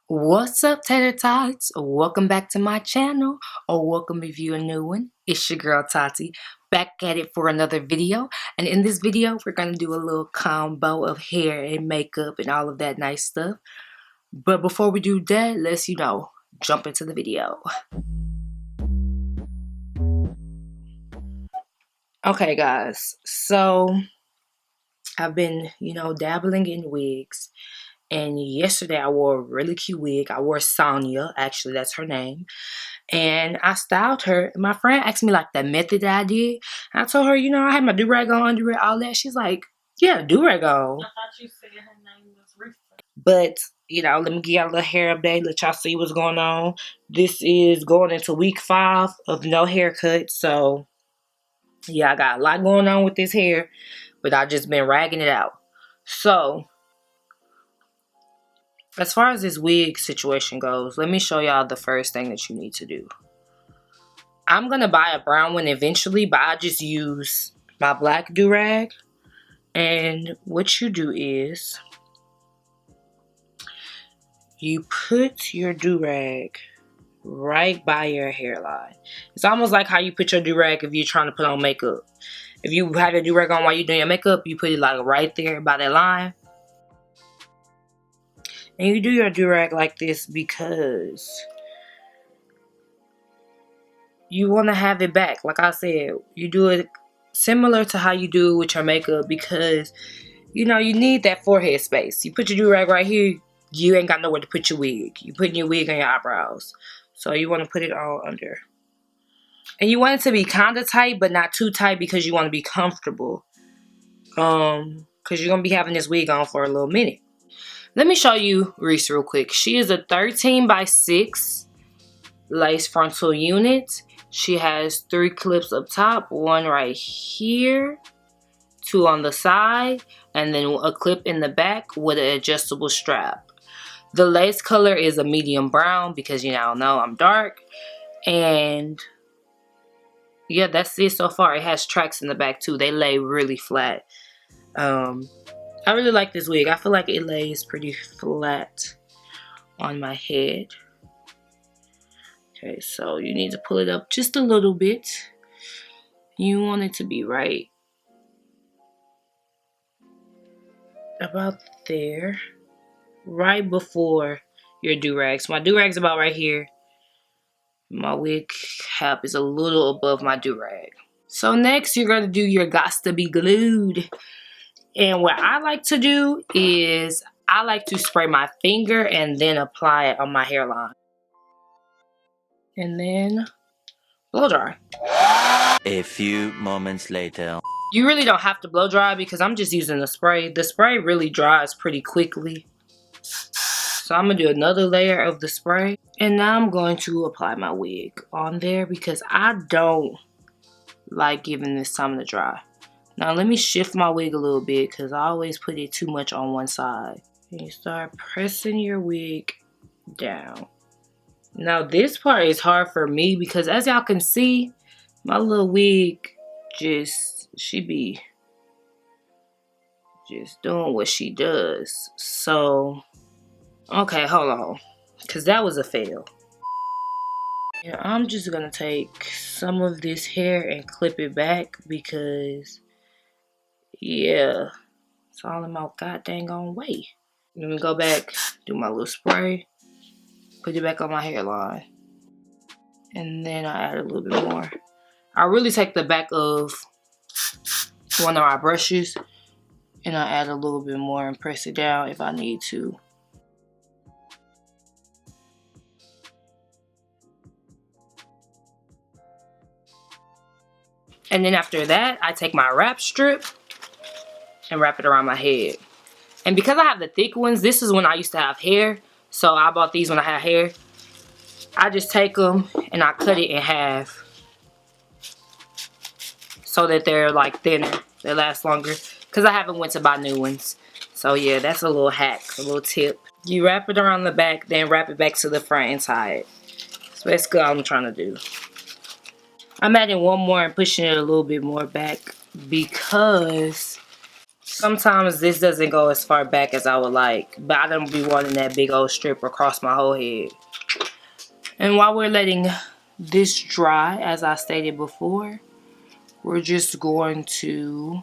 What's up, Tater Tots? Welcome back to my channel, or welcome if you're a new one. It's your girl Tati, back at it for another video. And in this video, we're gonna do a little combo of hair and makeup and all of that nice stuff. But before we do that, let's jump into the video. Okay, guys. So I've been, dabbling in wigs. And yesterday I wore a really cute wig. I wore Sonia, actually that's her name. And I styled her. My friend asked me like the method that I did. And I told her, I had my do-rag on, under it, all that. She's like, yeah, do-rag on. I thought you said her name was Risa. But, let me give y'all a little hair update, let y'all see what's going on. This is going into week 5 of no haircut. So, yeah, I got a lot going on with this hair. But I've just been ragging it out. So, as far as this wig situation goes, let me show y'all the first thing that you need to do. I'm going to buy a brown one eventually, but I just use my black do-rag. And what you do is, you put your do-rag right by your hairline. It's almost like how you put your do-rag if you're trying to put on makeup. If you have your do-rag on while you're doing your makeup, you put it like right there by that line. And you do your do-rag like this because you want to have it back. Like I said, you do it similar to how you do it with your makeup because, you need that forehead space. You put your do-rag right here, you ain't got nowhere to put your wig. You putting your wig on your eyebrows. So you want to put it all under. And you want it to be kind of tight, but not too tight because you want to be comfortable. Because you're going to be having this wig on for a little minute. Let me show you Reese real quick. She is a 13x6 lace frontal unit. She has 3 clips up top, 1 right here, 2 on the side, and then a clip in the back with an adjustable strap. The lace color is a medium brown because you now know I'm dark. And yeah, that's it so far. It has tracks in the back too. They lay really flat. I really like this wig. I feel like it lays pretty flat on my head. Okay, so you need to pull it up just a little bit. You want it to be right about there, right before your do-rags. My do-rag's about right here. My wig cap is a little above my do-rag. So next, you're going to do your Gots to Be Glued. And what I like to do is I like to spray my finger and then apply it on my hairline. And then blow dry. A few moments later. You really don't have to blow dry because I'm just using the spray. The spray really dries pretty quickly. So I'm going to do another layer of the spray. And now I'm going to apply my wig on there because I don't like giving this time to dry. Now let me shift my wig a little bit because I always put it too much on one side. And you start pressing your wig down. Now this part is hard for me because as y'all can see, my little wig she be just doing what she does. So, okay, hold on. Because that was a fail. Yeah, I'm just going to take some of this hair and clip it back because, yeah, it's all in my god dang on way. Let me go back, do my little spray, put it back on my hairline. And then I add a little bit more. I really take the back of one of our brushes and I add a little bit more and press it down if I need to. And then after that, I take my wrap strip and wrap it around my head. And because I have the thick ones, this is when I used to have hair. So I bought these when I had hair. I just take them and I cut it in half so that they're like thinner. They last longer. Because I haven't went to buy new ones. So yeah, that's a little hack, a little tip. You wrap it around the back, then wrap it back to the front and tie it. So that's what I'm trying to do. I'm adding one more and pushing it a little bit more back because Sometimes this doesn't go as far back as I would like, but I don't be wanting that big old strip across my whole head. And while we're letting this dry, as I stated before, we're just going to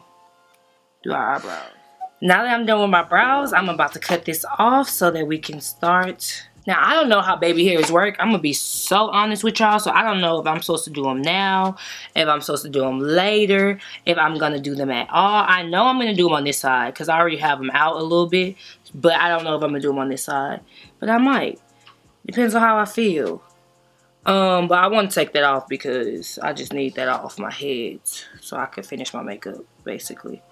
do our eyebrows. Now that I'm done with my brows, I'm about to cut this off so that we can start. Now, I don't know how baby hairs work. I'm going to be so honest with y'all. So, I don't know if I'm supposed to do them now, if I'm supposed to do them later, if I'm going to do them at all. I know I'm going to do them on this side because I already have them out a little bit. But I don't know if I'm going to do them on this side. But I might. Depends on how I feel. But I want to take that off because I just need that off my head so I can finish my makeup, basically.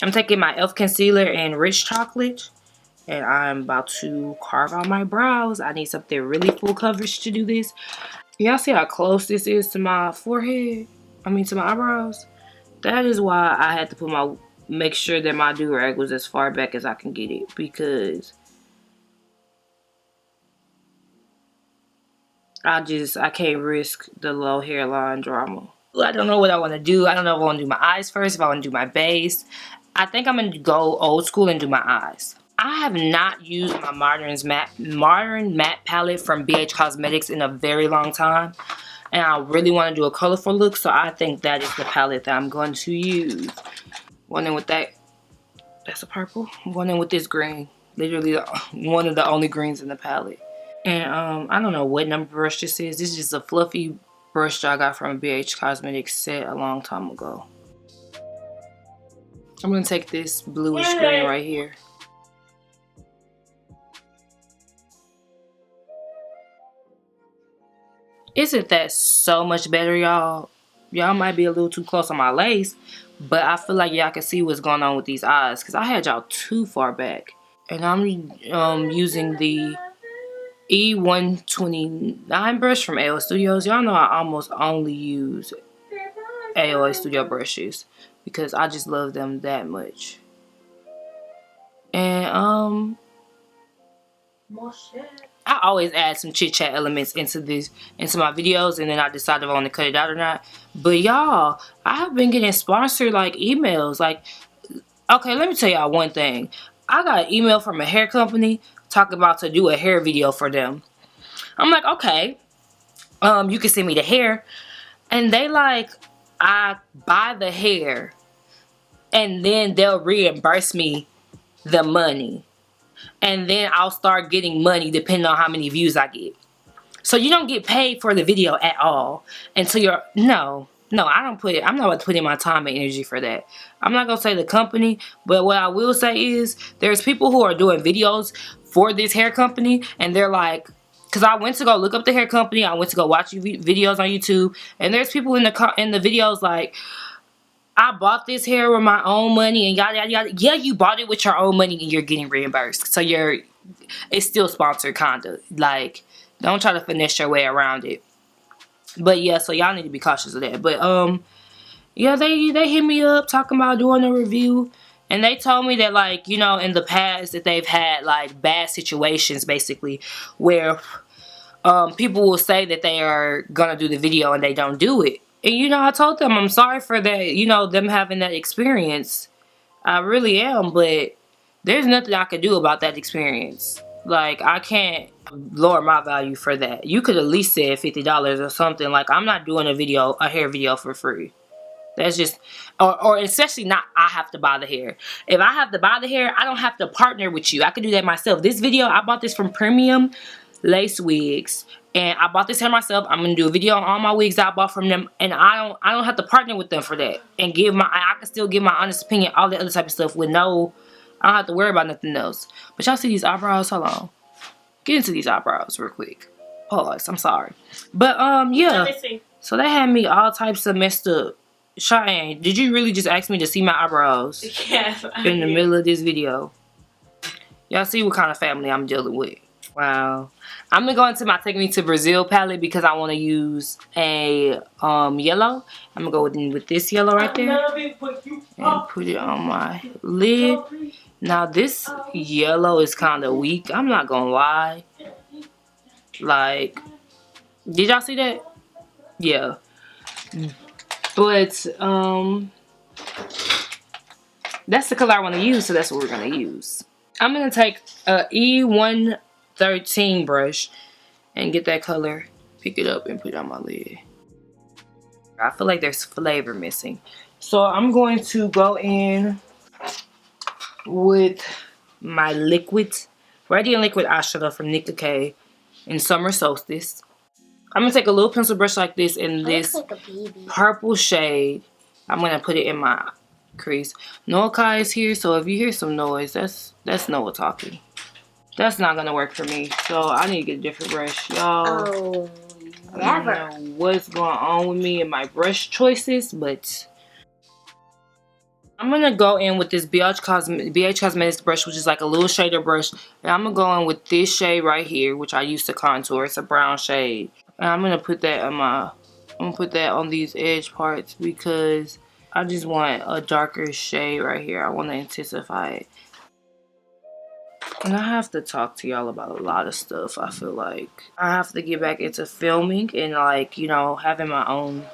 I'm taking my e.l.f. concealer and rich chocolate, and I'm about to carve out my brows. I need something really full coverage to do this. Y'all see how close this is to my forehead? I mean to my eyebrows? That is why I had to make sure that my do-rag was as far back as I can get it, because I can't risk the low hairline drama. I don't know what I want to do. I don't know if I want to do my eyes first, if I want to do my base. I think I'm going to go old school and do my eyes. I have not used my Modern Matte palette from BH Cosmetics in a very long time. And I really want to do a colorful look, so I think that is the palette that I'm going to use. One in with that. That's a purple. One in with this green. Literally one of the only greens in the palette. And I don't know what number brush this is. This is just a fluffy brush that I got from a BH Cosmetics set a long time ago. I'm going to take this bluish green right here. Isn't that so much better, y'all? Y'all might be a little too close on my lace, but I feel like y'all can see what's going on with these eyes because I had y'all too far back. And I'm using the E129 brush from AOA Studios. Y'all know I almost only use AOA Studio brushes because I just love them that much. And I always add some chit chat elements into my videos, and then I decide if I want to cut it out or not. But y'all, I have been getting sponsored like emails. Like, okay, let me tell y'all one thing. I got an email from a hair company talking about to do a hair video for them. I'm like, okay, you can send me the hair, and they like, I buy the hair, and then they'll reimburse me the money. And then I'll start getting money depending on how many views I get. So you don't get paid for the video at all until you're, no, I don't put it, I'm not about to put in my time and energy for that. I'm not going to say the company, but what I will say is there's people who are doing videos for this hair company, and they're like, because I went to go look up the hair company, I went to go watch videos on YouTube, and there's people in the videos like, I bought this hair with my own money and yada yada yada. Yeah, you bought it with your own money and you're getting reimbursed. So it's still sponsored kinda. Like, don't try to finesse your way around it. But yeah, so y'all need to be cautious of that. But yeah, they hit me up talking about doing a review. And they told me that, like, you know, in the past that they've had like bad situations basically where people will say that they are gonna do the video and they don't do it. And, you know, I told them I'm sorry for that, you know, them having that experience. I really am, but there's nothing I could do about that experience. Like, I can't lower my value for that. You could at least say $50 or something. Like, I'm not doing a hair video for free. That's just, or especially not, I have to buy the hair. If I have to buy the hair, I don't have to partner with you. I could do that myself. This video, I bought this from Premium Lace Wigs, and I bought this hair myself. I'm gonna do a video on all my wigs that I bought from them, and I don't have to partner with them for that. And I can still give my honest opinion, all the other type of stuff with no, I don't have to worry about nothing else. But y'all see these eyebrows? Hold on. Get into these eyebrows real quick. Pause. I'm sorry. But yeah. Let me see. So they had me all types of messed up. Cheyenne, did you really just ask me to see my eyebrows? Yes. In the middle of this video. Y'all see what kind of family I'm dealing with. Wow. I'm going to go into my Take Me to Brazil palette because I want to use a yellow. I'm going to go with this yellow right there. And put it on my lid. Now this yellow is kind of weak. I'm not going to lie. Like, did y'all see that? Yeah. But, That's the color I want to use, so that's what we're going to use. I'm going to take a E113 brush and get that color, pick it up and put it on my lid. I feel like there's flavor missing. So I'm going to go in with my Radiant Liquid Eyeshadow from Nicka K in Summer Solstice. I'm going to take a little pencil brush like this in this purple shade. I'm going to put it in my crease. Noah Kai is here, so if you hear some noise, that's Noah talking. That's not going to work for me, so I need to get a different brush, y'all. Oh, never. I don't know what's going on with me and my brush choices, but I'm going to go in with this BH Cosmetics brush, which is like a little shader brush. And I'm going to go in with this shade right here, which I use to contour. It's a brown shade. And I'm going to put that on these edge parts because I just want a darker shade right here. I want to intensify it. And I have to talk to y'all about a lot of stuff. I feel like I have to get back into filming and, like, you know, having my own,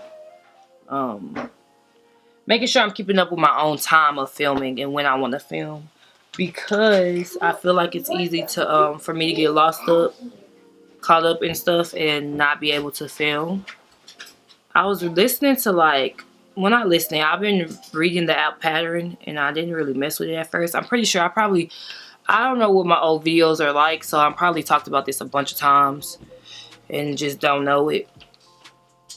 making sure I'm keeping up with my own time of filming and when I want to film, because I feel like it's easy to for me to get caught up in stuff and not be able to film. I was listening to, like, well, not listening, I've been reading the app Pattern and I didn't really mess with it at first. I'm pretty sure I don't know what my old videos are like, so I'm probably talked about this a bunch of times and just don't know it.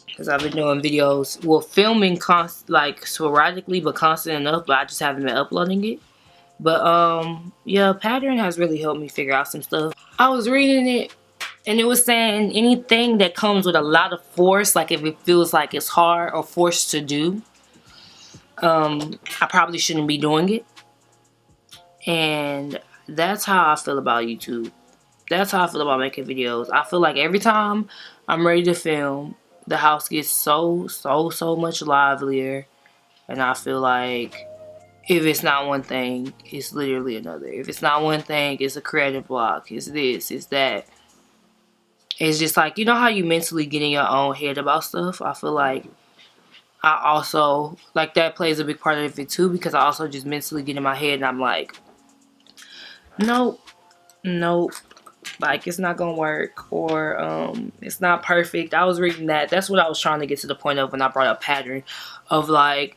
Because I've been doing videos, well, filming like sporadically but constant enough, but I just haven't been uploading it. But yeah, Pattern has really helped me figure out some stuff. I was reading it and it was saying anything that comes with a lot of force, like if it feels like it's hard or forced to do, I probably shouldn't be doing it. And that's how I feel about YouTube. That's how I feel about making videos. I feel like every time I'm ready to film, the house gets so much livelier. And I feel like if it's not one thing, it's literally another. If it's not one thing, it's a creative block. It's this, it's that. It's just like, you know how you mentally get in your own head about stuff? I feel like I also, like, that plays a big part of it too, because I also just mentally get in my head and I'm like, nope, like, it's not gonna work, or it's not perfect. I was reading that. That's what I was trying to get to the point of when I brought up Pattern, of like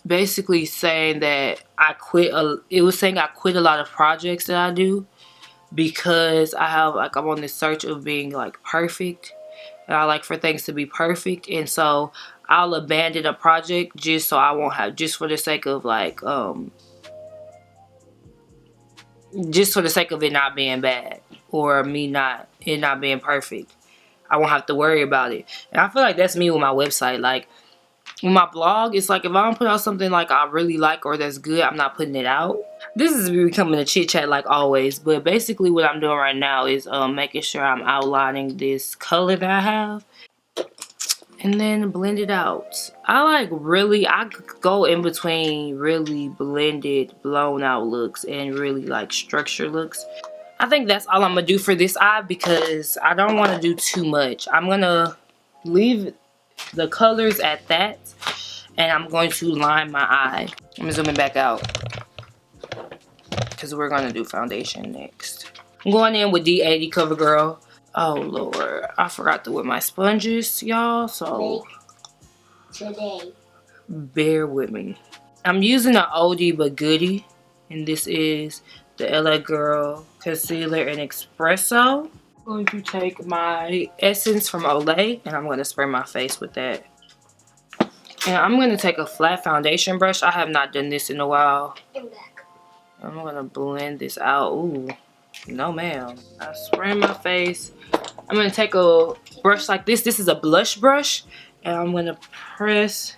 basically saying that it was saying I quit a lot of projects that I do because I'm on this search of being, like, perfect, and I like for things to be perfect, and so I'll abandon a project just so I won't have, just for the sake of, like, just for the sake of it not being bad, or it not being perfect. I won't have to worry about it. And I feel like that's me with my website. Like, with my blog, it's like if I don't put out something like I really like or that's good, I'm not putting it out. This is becoming a chit chat like always, but basically what I'm doing right now is making sure I'm outlining this color that I have and then blend it out. I go in between really blended, blown out looks and really, like, structured looks. I think that's all I'm gonna do for this eye because I don't want to do too much. I'm gonna leave the colors at that, and I'm going to line my eye. I'm zooming back out because we're gonna do foundation next. I'm going in with D80 CoverGirl. Oh Lord, I forgot to wear my sponges, y'all, so today, bear with me. I'm using an oldie but goodie, and this is the LA Girl Concealer in Espresso. I'm going to take my essence from Olay and I'm going to spray my face with that. And I'm going to take a flat foundation brush. I have not done this in a while. I'm going to blend this out. Ooh, no ma'am. I spray my face. I'm going to take a brush like this. This is a blush brush. And I'm going to press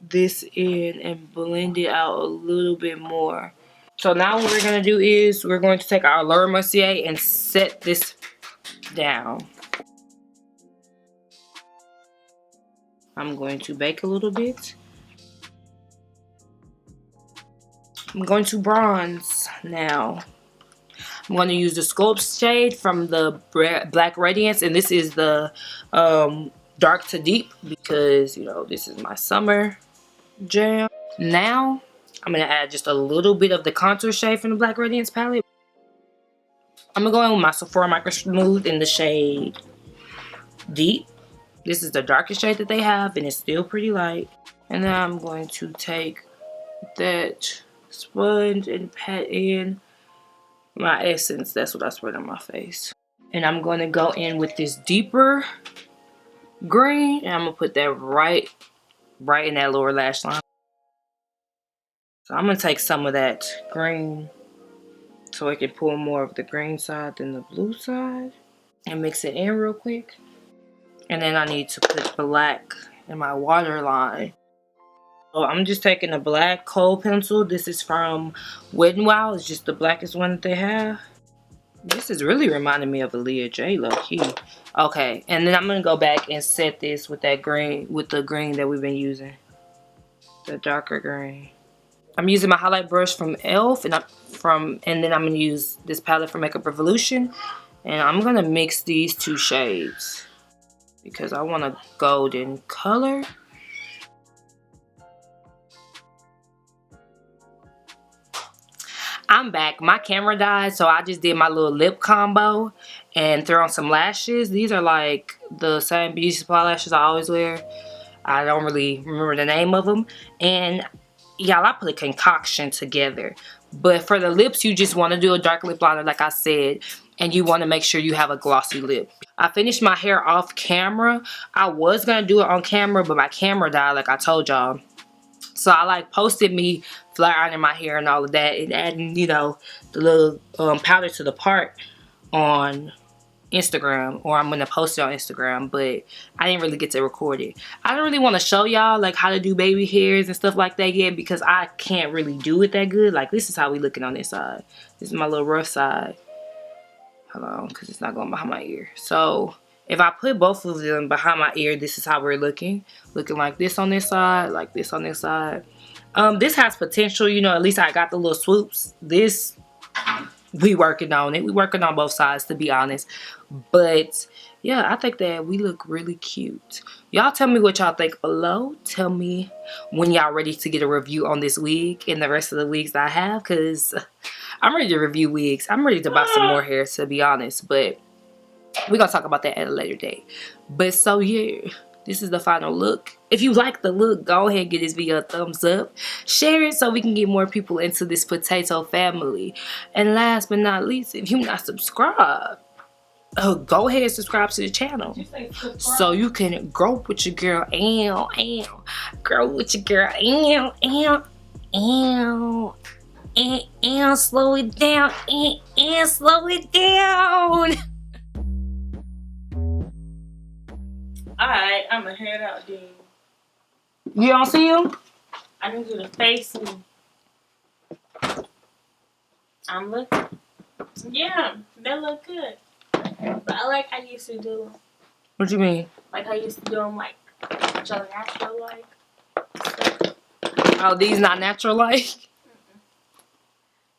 this in and blend it out a little bit more. So now what we're going to do is we're going to take our Laura Mercier and set this down. I'm going to bake a little bit. I'm going to bronze now. I'm going to use the Sculpt shade from the Black Radiance, and this is the dark to deep because, you know, this is my summer jam. Now I'm going to add just a little bit of the contour shade from the Black Radiance palette. I'm going to go in with my Sephora Micro Smooth in the shade Deep. This is the darkest shade that they have, and it's still pretty light. And then I'm going to take that sponge and pat in my essence. That's what I spread on my face. And I'm going to go in with this deeper green, and I'm going to put that right in that lower lash line. So I'm going to take some of that green so I can pull more of the green side than the blue side and mix it in real quick. And then I need to put black in my waterline. So I'm just taking a black kohl pencil. This is from Wet n Wild. It's just the blackest one that they have. This is really reminding me of Aaliyah J, low key. Okay, and then I'm gonna go back and set this with that green, with the green that we've been using, the darker green. I'm using my highlight brush from Elf, and then I'm gonna use this palette from Makeup Revolution, and I'm gonna mix these two shades because I want a golden color. I'm back. My camera died, so I just did my little lip combo and threw on some lashes. These are like the same beauty supply lashes I always wear. I don't really remember the name of them. And y'all, I put a concoction together. But for the lips, you just want to do a dark lip liner like I said. And you want to make sure you have a glossy lip. I finished my hair off camera. I was going to do it on camera, but my camera died like I told y'all. So I like posted me flat ironing my hair and all of that, and adding, you know, the little powder to the part on Instagram, or I'm gonna post it on Instagram, but I didn't really get to record it. I don't really want to show y'all like how to do baby hairs and stuff like that yet, because I can't really do it that good. Like, this is how we looking on this side. This is my little rough side. Hold on, because it's not going behind my ear. So if I put both of them behind my ear, this is how we're looking. Looking like this on this side, like this on this side. This has potential, you know, at least I got the little swoops. This, we working on it. We working on both sides, to be honest. But yeah, I think that we look really cute. Y'all tell me what y'all think below. Tell me when y'all ready to get a review on this wig and the rest of the wigs that I have, because I'm ready to review wigs. I'm ready to buy some more hair, to be honest, but we're gonna talk about that at a later date. But so yeah, this is the final look. If you like the look, go ahead and give this video a thumbs up. Share it so we can get more people into this potato family. And last but not least, if you're not subscribed, go ahead and subscribe to the channel so you can grow with your girl. Grow with your girl. And slow it down. And slow it down. Alright, I'm gonna head out then. You don't see him? I can do the face and I'm looking. Yeah, that look good. But I like how you used to do them. What you mean? Like how you used to do them like natural like. Oh, these not natural like?